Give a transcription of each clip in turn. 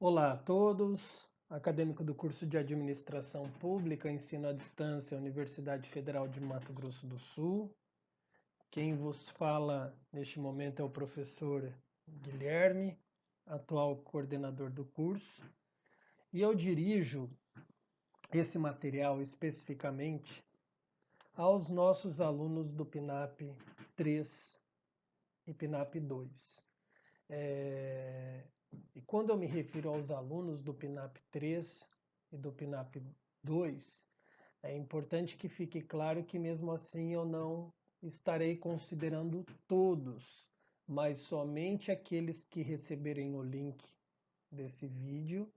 Olá a todos, acadêmico do curso de Administração Pública, Ensino à Distância, Universidade Federal de Mato Grosso do Sul. Quem vos fala neste momento é o professor Guilherme, atual coordenador do curso, e eu dirijo esse material especificamente aos nossos alunos do PNAP 3 e PNAP 2. E quando eu me refiro aos alunos do PNAP 3 e do PNAP 2, é importante que fique claro que mesmo assim eu não estarei considerando todos, mas somente aqueles que receberem o link desse vídeo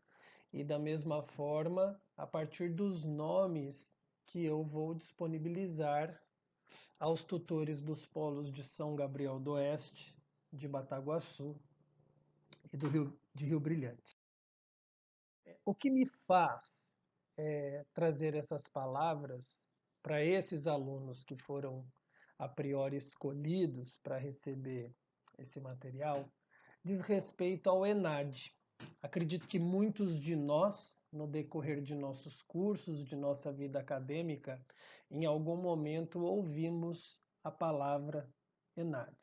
e da mesma forma, a partir dos nomes que eu vou disponibilizar aos tutores dos polos de São Gabriel do Oeste, de Bataguaçu e de Rio Brilhante. O que me faz trazer essas palavras para esses alunos que foram a priori escolhidos para receber esse material diz respeito ao ENAD. Acredito que muitos de nós, no decorrer de nossos cursos, de nossa vida acadêmica, em algum momento ouvimos a palavra ENAD.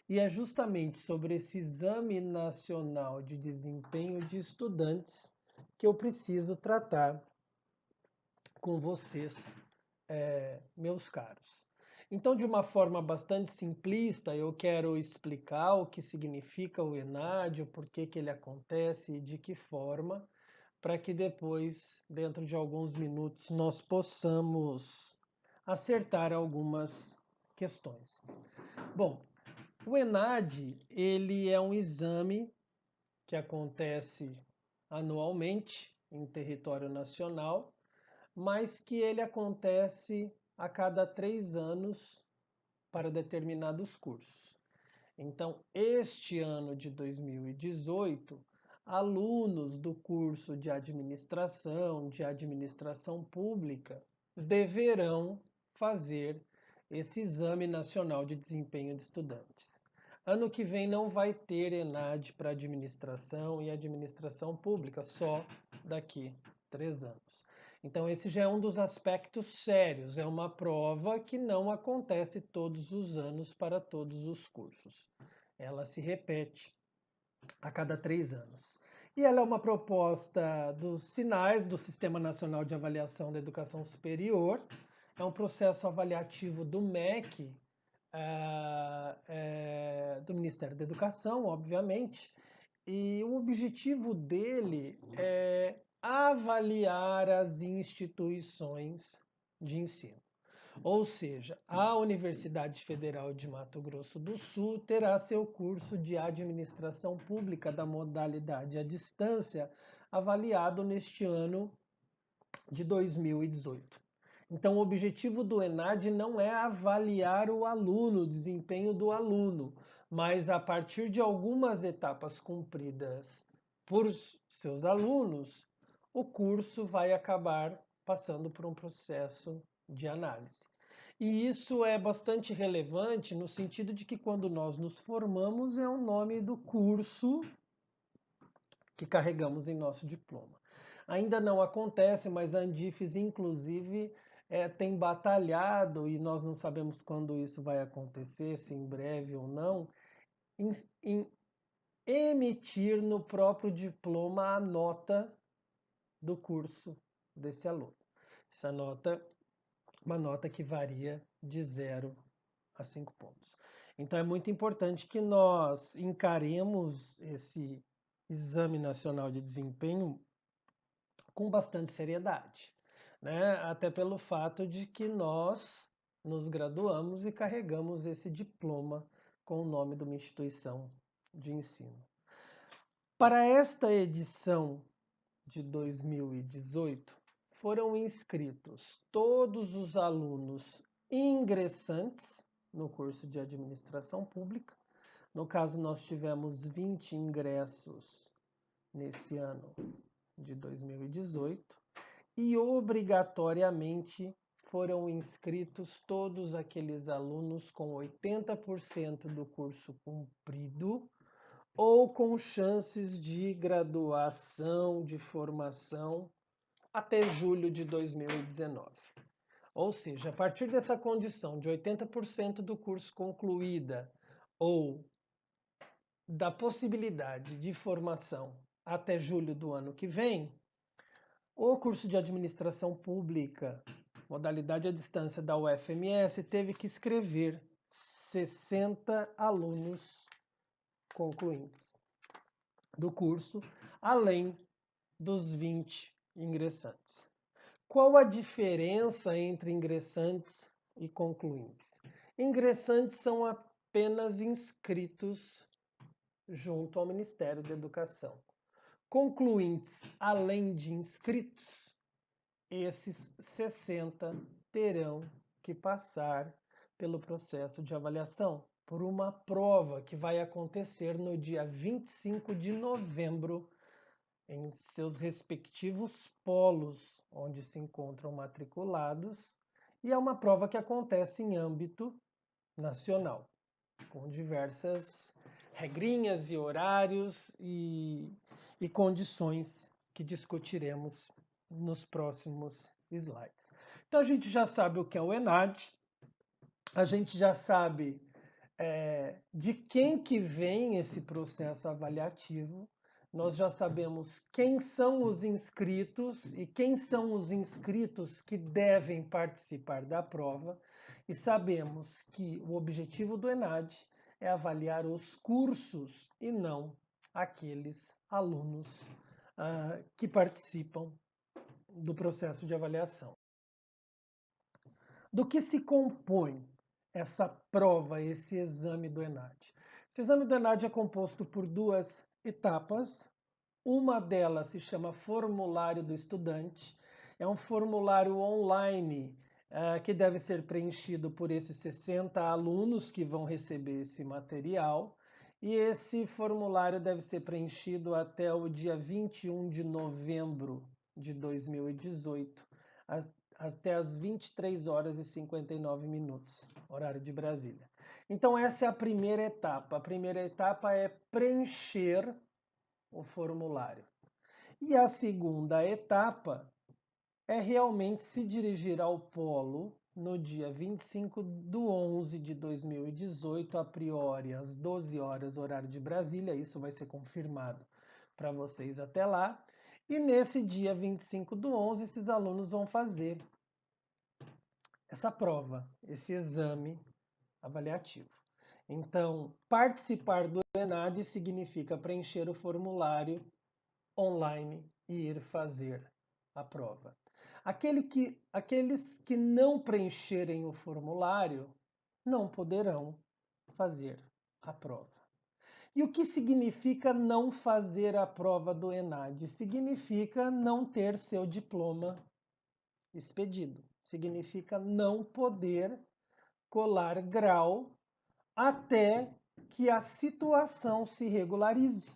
E é justamente sobre esse Exame Nacional de Desempenho de Estudantes que eu preciso tratar com vocês, meus caros. Então, de uma forma bastante simplista, eu quero explicar o que significa o ENAD, o porquê que ele acontece e de que forma, para que depois, dentro de alguns minutos, nós possamos acertar algumas questões. Bom, o ENAD, ele é um exame que acontece anualmente em território nacional, mas que ele acontece a cada 3 anos para determinados cursos. Então, este ano de 2018, alunos do curso de administração pública, deverão fazer esse Exame Nacional de Desempenho de Estudantes. Ano que vem não vai ter ENAD para administração e administração pública, só daqui 3 anos. Então, esse já é um dos aspectos sérios, é uma prova que não acontece todos os anos para todos os cursos. Ela se repete a cada 3 anos. E ela é uma proposta dos sinais do Sistema Nacional de Avaliação da Educação Superior, é um processo avaliativo do MEC, do Ministério da Educação, obviamente, e o objetivo dele é avaliar as instituições de ensino. Ou seja, a Universidade Federal de Mato Grosso do Sul terá seu curso de administração pública da modalidade à distância avaliado neste ano de 2018. Então, o objetivo do ENAD não é avaliar o aluno, o desempenho do aluno, mas a partir de algumas etapas cumpridas por seus alunos, o curso vai acabar passando por um processo de análise. E isso é bastante relevante no sentido de que quando nós nos formamos é o nome do curso que carregamos em nosso diploma. Ainda não acontece, mas a Andifes, inclusive, tem batalhado, e nós não sabemos quando isso vai acontecer, se em breve ou não, em emitir no próprio diploma a nota do curso desse aluno. Essa nota, uma nota que varia de 0 a 5 pontos. Então é muito importante que nós encaremos esse Exame Nacional de Desempenho com bastante seriedade, né? Até pelo fato de que nós nos graduamos e carregamos esse diploma com o nome de uma instituição de ensino. Para esta edição de 2018, foram inscritos todos os alunos ingressantes no curso de administração pública. No caso, nós tivemos 20 ingressos nesse ano de 2018 e obrigatoriamente foram inscritos todos aqueles alunos com 80% do curso cumprido ou com chances de graduação, de formação, até julho de 2019. Ou seja, a partir dessa condição de 80% do curso concluída ou da possibilidade de formação até julho do ano que vem, o curso de Administração Pública, modalidade à distância da UFMS, teve que escrever 60 alunos concluintes do curso, além dos 20 ingressantes. Qual a diferença entre ingressantes e concluintes? Ingressantes são apenas inscritos junto ao Ministério da Educação. Concluintes, além de inscritos, esses 60 terão que passar pelo processo de avaliação, por uma prova que vai acontecer no dia 25 de novembro, em seus respectivos polos, onde se encontram matriculados, e é uma prova que acontece em âmbito nacional, com diversas regrinhas e horários e condições que discutiremos nos próximos slides. Então a gente já sabe o que é o ENAD, a gente já sabe de quem que vem esse processo avaliativo, nós já sabemos quem são os inscritos e quem são os inscritos que devem participar da prova, e sabemos que o objetivo do ENAD é avaliar os cursos e não aqueles alunos que participam do processo de avaliação. Do que se compõe essa prova, esse exame do ENAD? Esse exame do ENAD é composto por duas etapas. Uma delas se chama formulário do estudante. É um formulário online que deve ser preenchido por esses 60 alunos que vão receber esse material. E esse formulário deve ser preenchido até o dia 21 de novembro de 2018, até as 23 horas e 59 minutos, horário de Brasília. Então essa é a primeira etapa. A primeira etapa é preencher o formulário. E a segunda etapa é realmente se dirigir ao polo no dia 25/11 de 2018, a priori às 12 horas, horário de Brasília. Isso vai ser confirmado para vocês até lá. E nesse dia 25/11, esses alunos vão fazer essa prova, esse exame avaliativo. Então, participar do ENAD significa preencher o formulário online e ir fazer a prova. Aqueles que não preencherem o formulário não poderão fazer a prova. E o que significa não fazer a prova do ENAD? Significa não ter seu diploma expedido. Significa não poder colar grau até que a situação se regularize.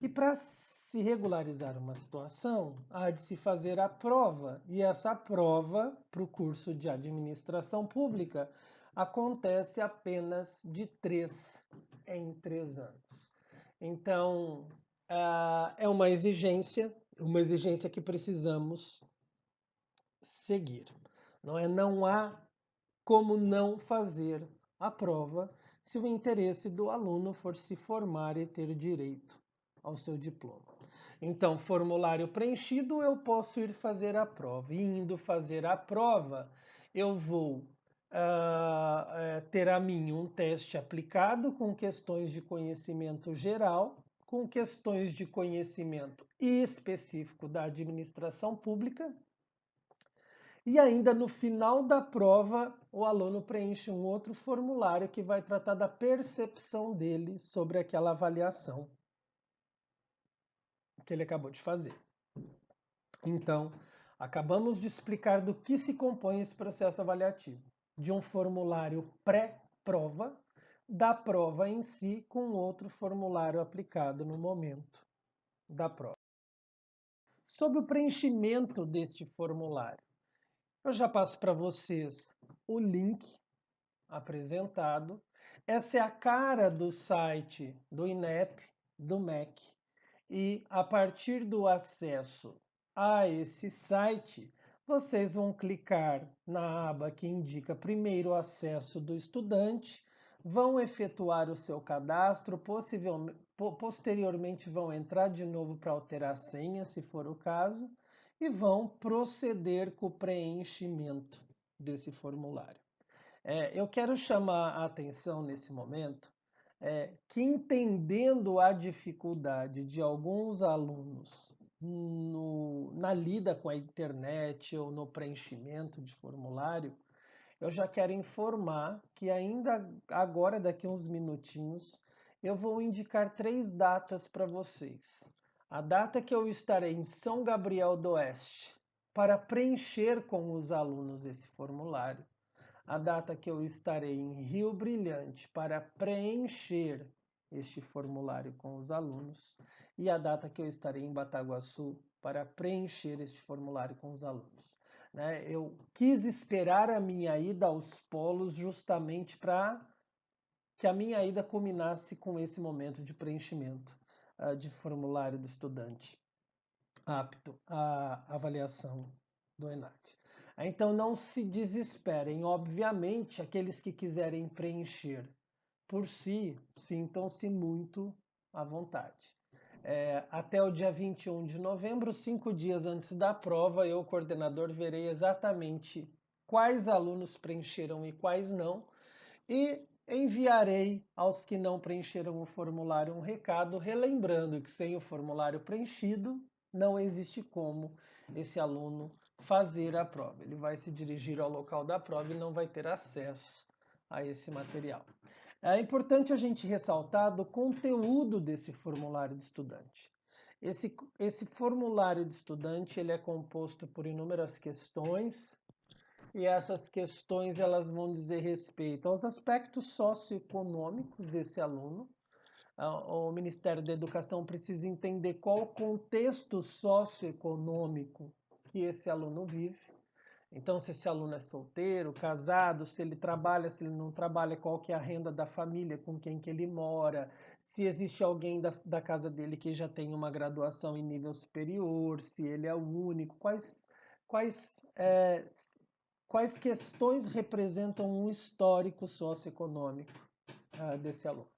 E para se regularizar uma situação, há de se fazer a prova. E essa prova, para o curso de administração pública, acontece apenas de 3 em 3 anos. Então, é uma exigência que precisamos seguir. Não há como não fazer a prova se o interesse do aluno for se formar e ter direito ao seu diploma. Então, formulário preenchido, eu posso ir fazer a prova. E indo fazer a prova, eu vou ter a mim um teste aplicado com questões de conhecimento geral, com questões de conhecimento específico da administração pública. E ainda no final da prova, o aluno preenche um outro formulário que vai tratar da percepção dele sobre aquela avaliação que ele acabou de fazer. Então, acabamos de explicar do que se compõe esse processo avaliativo. De um formulário pré-prova, da prova em si, com outro formulário aplicado no momento da prova. Sobre o preenchimento deste formulário, eu já passo para vocês o link apresentado. Essa é a cara do site do INEP, do MEC, e a partir do acesso a esse site, vocês vão clicar na aba que indica primeiro acesso do estudante, vão efetuar o seu cadastro, posteriormente vão entrar de novo para alterar a senha, se for o caso, e vão proceder com o preenchimento desse formulário. Eu quero chamar a atenção nesse momento que, entendendo a dificuldade de alguns alunos na lida com a internet ou no preenchimento de formulário, eu já quero informar que ainda agora, daqui uns minutinhos, eu vou indicar 3 datas para vocês. A data que eu estarei em São Gabriel do Oeste para preencher com os alunos esse formulário. A data que eu estarei em Rio Brilhante para preencher este formulário com os alunos e a data que eu estarei em Bataguaçu para preencher este formulário com os alunos. Eu quis esperar a minha ida aos polos justamente para que a minha ida culminasse com esse momento de preenchimento de formulário do estudante apto à avaliação do ENAD. Então não se desesperem, obviamente, aqueles que quiserem preencher por si, sintam-se muito à vontade. Até o dia 21 de novembro, 5 dias antes da prova, eu, coordenador, verei exatamente quais alunos preencheram e quais não, e enviarei aos que não preencheram o formulário um recado, relembrando que sem o formulário preenchido, não existe como esse aluno fazer a prova. Ele vai se dirigir ao local da prova e não vai ter acesso a esse material. É importante a gente ressaltar do conteúdo desse formulário de estudante. Esse formulário de estudante ele é composto por inúmeras questões, e essas questões elas vão dizer respeito aos aspectos socioeconômicos desse aluno. O Ministério da Educação precisa entender qual o contexto socioeconômico que esse aluno vive. Então, se esse aluno é solteiro, casado, se ele trabalha, se ele não trabalha, qual que é a renda da família, com quem que ele mora, se existe alguém da casa dele que já tem uma graduação em nível superior, se ele é o único, quais questões representam um histórico socioeconômico desse aluno.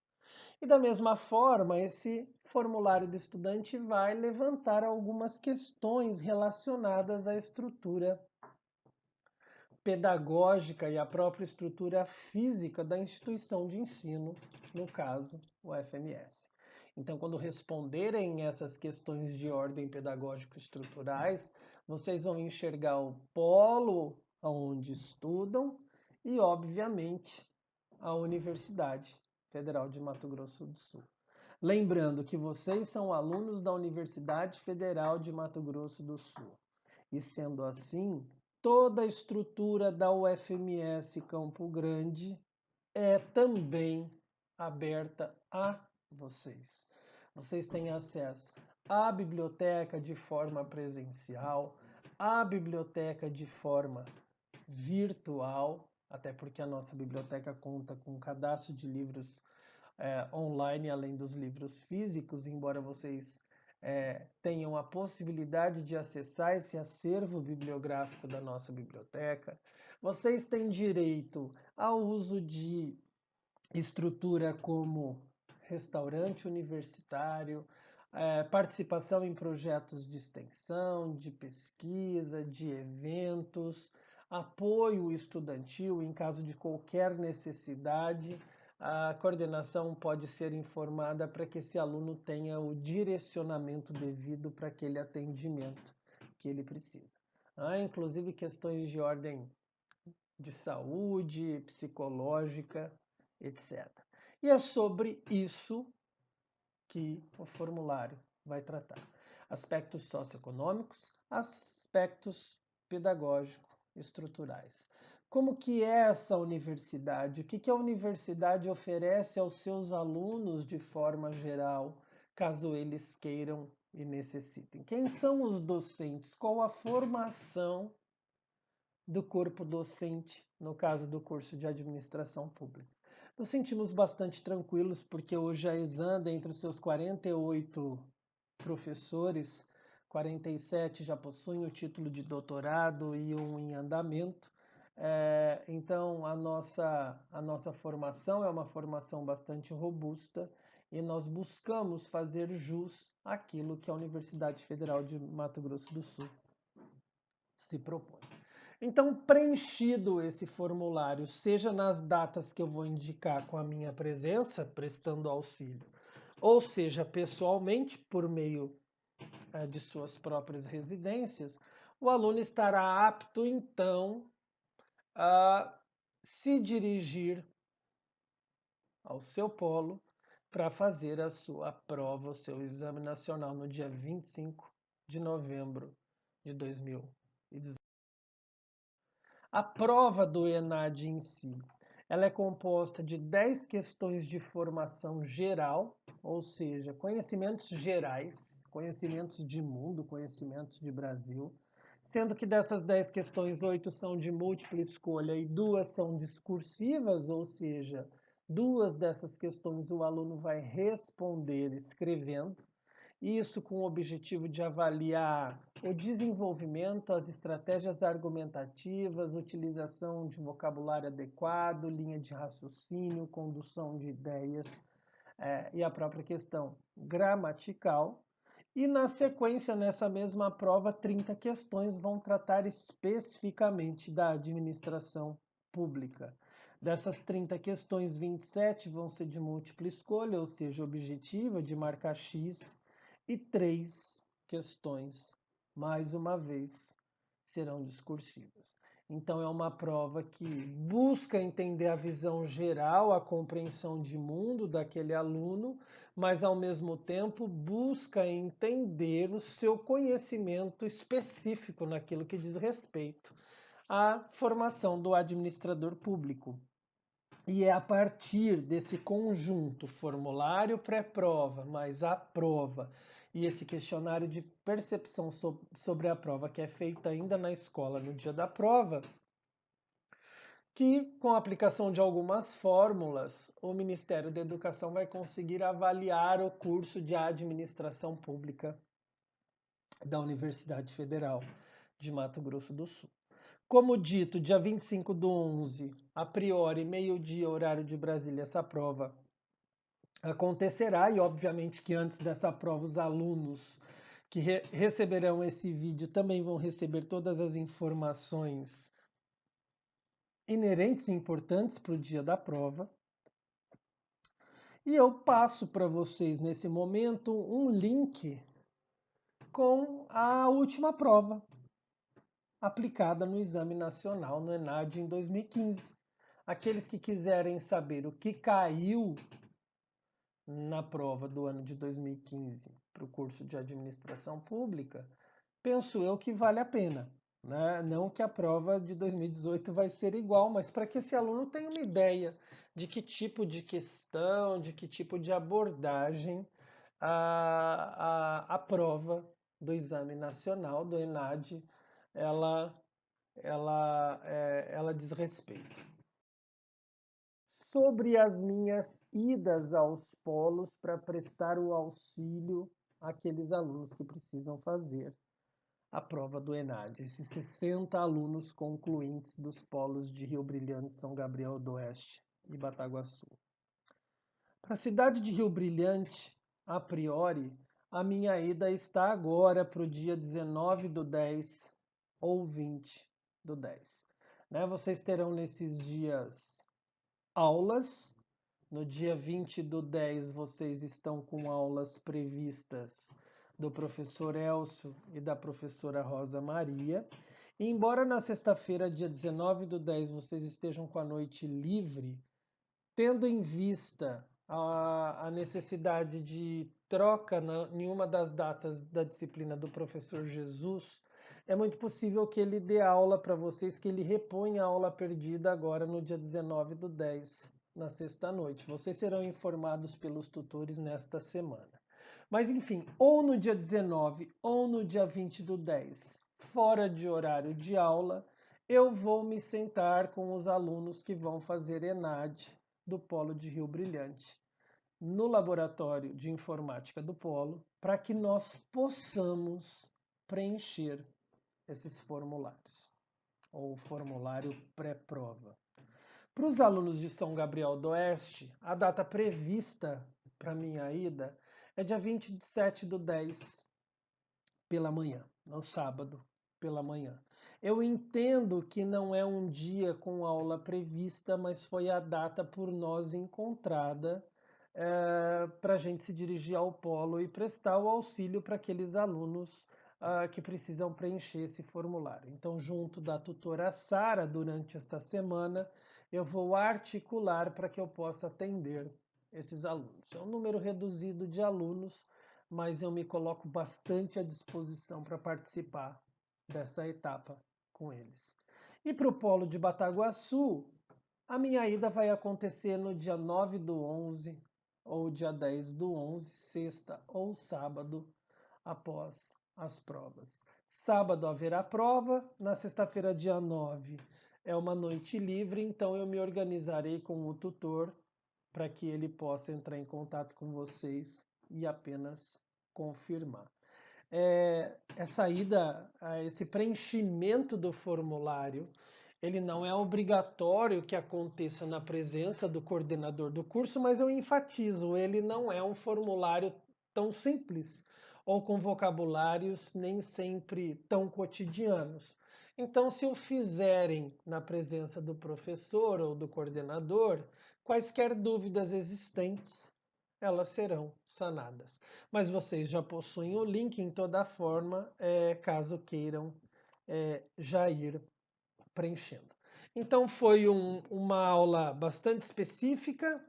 E da mesma forma, esse formulário do estudante vai levantar algumas questões relacionadas à estrutura pedagógica e à própria estrutura física da instituição de ensino, no caso, o FMS. Então, quando responderem essas questões de ordem pedagógico-estruturais, vocês vão enxergar o polo onde estudam e, obviamente, a Universidade Federal de Mato Grosso do Sul. Lembrando que vocês são alunos da Universidade Federal de Mato Grosso do Sul. E sendo assim, toda a estrutura da UFMS Campo Grande é também aberta a vocês. Vocês têm acesso à biblioteca de forma presencial, à biblioteca de forma virtual, até porque a nossa biblioteca conta com um cadastro de livros online, além dos livros físicos, embora vocês tenham a possibilidade de acessar esse acervo bibliográfico da nossa biblioteca. Vocês têm direito ao uso de estrutura como restaurante universitário, participação em projetos de extensão, de pesquisa, de eventos, apoio estudantil em caso de qualquer necessidade. A coordenação pode ser informada para que esse aluno tenha o direcionamento devido para aquele atendimento que ele precisa. Inclusive questões de ordem de saúde, psicológica, etc. E é sobre isso que o formulário vai tratar. Aspectos socioeconômicos, aspectos pedagógicos, estruturais. Como que é essa universidade? O que a universidade oferece aos seus alunos de forma geral, caso eles queiram e necessitem? Quem são os docentes? Qual a formação do corpo docente, no caso do curso de administração pública? Nos sentimos bastante tranquilos, porque hoje a ESAN, dentre os seus 48 professores, 47 já possuem o título de doutorado e um em andamento. Então, a nossa formação é uma formação bastante robusta e nós buscamos fazer jus àquilo que a Universidade Federal de Mato Grosso do Sul se propõe. Então, preenchido esse formulário, seja nas datas que eu vou indicar com a minha presença, prestando auxílio, ou seja, pessoalmente, por meio de suas próprias residências, o aluno estará apto, então, a se dirigir ao seu polo para fazer a sua prova, o seu exame nacional, no dia 25 de novembro de 2019. A prova do ENAD em si, ela é composta de 10 questões de formação geral, ou seja, conhecimentos gerais, conhecimentos de mundo, conhecimentos de Brasil, sendo que dessas 10 questões, 8 são de múltipla escolha e 2 são discursivas, ou seja, 2 dessas questões o aluno vai responder escrevendo. Isso com o objetivo de avaliar o desenvolvimento, as estratégias argumentativas, utilização de vocabulário adequado, linha de raciocínio, condução de ideias e a própria questão gramatical. E na sequência, nessa mesma prova, 30 questões vão tratar especificamente da administração pública. Dessas 30 questões, 27 vão ser de múltipla escolha, ou seja, objetiva, de marcar X, e 3 questões, mais uma vez, serão discursivas. Então, é uma prova que busca entender a visão geral, a compreensão de mundo daquele aluno, mas, ao mesmo tempo, busca entender o seu conhecimento específico naquilo que diz respeito à formação do administrador público. E é a partir desse conjunto, formulário pré-prova, mais a prova, e esse questionário de percepção sobre a prova, que é feita ainda na escola no dia da prova, que, com a aplicação de algumas fórmulas, o Ministério da Educação vai conseguir avaliar o curso de administração pública da Universidade Federal de Mato Grosso do Sul. Como dito, dia 25/11, a priori, meio-dia, horário de Brasília, essa prova acontecerá, e obviamente que antes dessa prova os alunos que receberão esse vídeo também vão receber todas as informações inerentes e importantes para o dia da prova. E eu passo para vocês nesse momento um link com a última prova aplicada no Exame Nacional, no ENAD, em 2015. Aqueles que quiserem saber o que caiu na prova do ano de 2015 para o curso de administração pública, penso eu que vale a pena, né? Não que a prova de 2018 vai ser igual, mas para que esse aluno tenha uma ideia de que tipo de questão, de que tipo de abordagem a prova do Exame Nacional, do ENAD, ela diz respeito. Sobre as minhas idas aos polos para prestar o auxílio àqueles alunos que precisam fazer a prova do ENAD, esses 60 alunos concluintes dos polos de Rio Brilhante, São Gabriel do Oeste e Bataguaçu. Para a cidade de Rio Brilhante, a priori, a minha ida está agora para o dia 19/10 ou 20/10. Né? Vocês terão nesses dias aulas. No dia 20/10 vocês estão com aulas previstas do professor Elcio e da professora Rosa Maria. E embora na sexta-feira, dia 19/10, vocês estejam com a noite livre, tendo em vista a necessidade de troca em uma das datas da disciplina do professor Jesus, é muito possível que ele dê aula para vocês, que ele reponha a aula perdida agora no dia 19/10, na sexta-noite. Vocês serão informados pelos tutores nesta semana. Mas enfim, ou no dia 19 ou no dia 20/10, fora de horário de aula, eu vou me sentar com os alunos que vão fazer ENAD do Polo de Rio Brilhante, no Laboratório de Informática do Polo, para que nós possamos preencher esses formulários, ou formulário pré-prova. Para os alunos de São Gabriel do Oeste, a data prevista para minha ida é dia 27/10, pela manhã, no sábado, pela manhã. Eu entendo que não é um dia com aula prevista, mas foi a data por nós encontrada para a gente se dirigir ao polo e prestar o auxílio para aqueles alunos que precisam preencher esse formulário. Então, junto da tutora Sara, durante esta semana, eu vou articular para que eu possa atender esses alunos. É um número reduzido de alunos, mas eu me coloco bastante à disposição para participar dessa etapa com eles. E para o polo de Bataguaçu, a minha ida vai acontecer no dia 9/11 ou dia 10/11, sexta ou sábado, após as provas. Sábado haverá prova, na sexta-feira, dia 9, é uma noite livre, então eu me organizarei com o tutor para que ele possa entrar em contato com vocês e apenas confirmar. Essa ida, esse preenchimento do formulário, ele não é obrigatório que aconteça na presença do coordenador do curso, mas eu enfatizo, ele não é um formulário tão simples ou com vocabulários nem sempre tão cotidianos. Então, se o fizerem na presença do professor ou do coordenador, quaisquer dúvidas existentes, elas serão sanadas. Mas vocês já possuem o link em toda forma, caso queiram já ir preenchendo. Então foi uma aula bastante específica,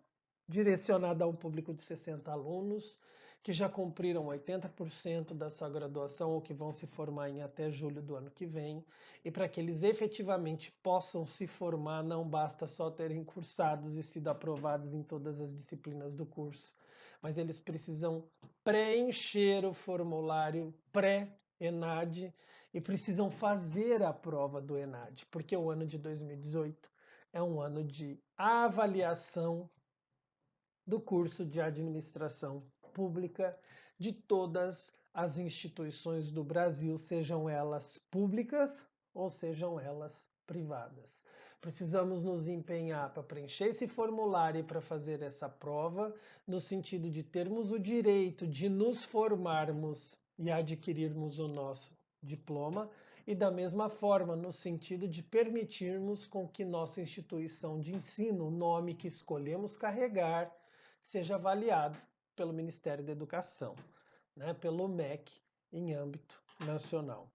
direcionada a um público de 60 alunos, que já cumpriram 80% da sua graduação ou que vão se formar em até julho do ano que vem. E para que eles efetivamente possam se formar, não basta só terem cursados e sido aprovados em todas as disciplinas do curso, mas eles precisam preencher o formulário pré-ENAD e precisam fazer a prova do ENAD, porque o ano de 2018 é um ano de avaliação do curso de administração pública de todas as instituições do Brasil, sejam elas públicas ou sejam elas privadas. Precisamos nos empenhar para preencher esse formulário e para fazer essa prova, no sentido de termos o direito de nos formarmos e adquirirmos o nosso diploma, e da mesma forma no sentido de permitirmos com que nossa instituição de ensino, o nome que escolhemos carregar, seja avaliado pelo Ministério da Educação, pelo MEC, em âmbito nacional.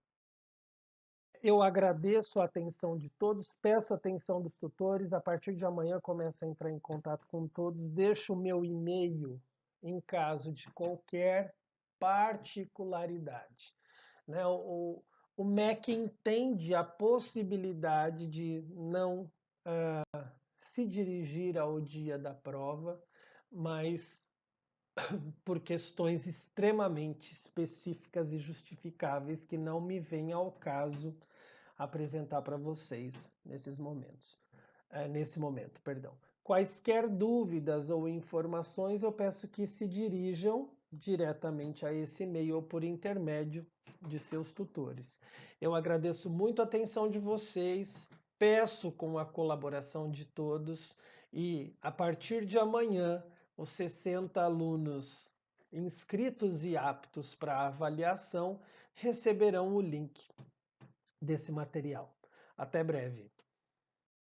Eu agradeço a atenção de todos, peço a atenção dos tutores. A partir de amanhã começo a entrar em contato com todos. Deixo o meu e-mail em caso de qualquer particularidade. O MEC entende a possibilidade de não se dirigir ao dia da prova, mas por questões extremamente específicas e justificáveis que não me vem ao caso apresentar para vocês nesse momento, perdão. Quaisquer dúvidas ou informações, eu peço que se dirijam diretamente a esse e-mail ou por intermédio de seus tutores. Eu agradeço muito a atenção de vocês, peço com a colaboração de todos e a partir de amanhã os 60 alunos inscritos e aptos para avaliação receberão o link desse material. Até breve.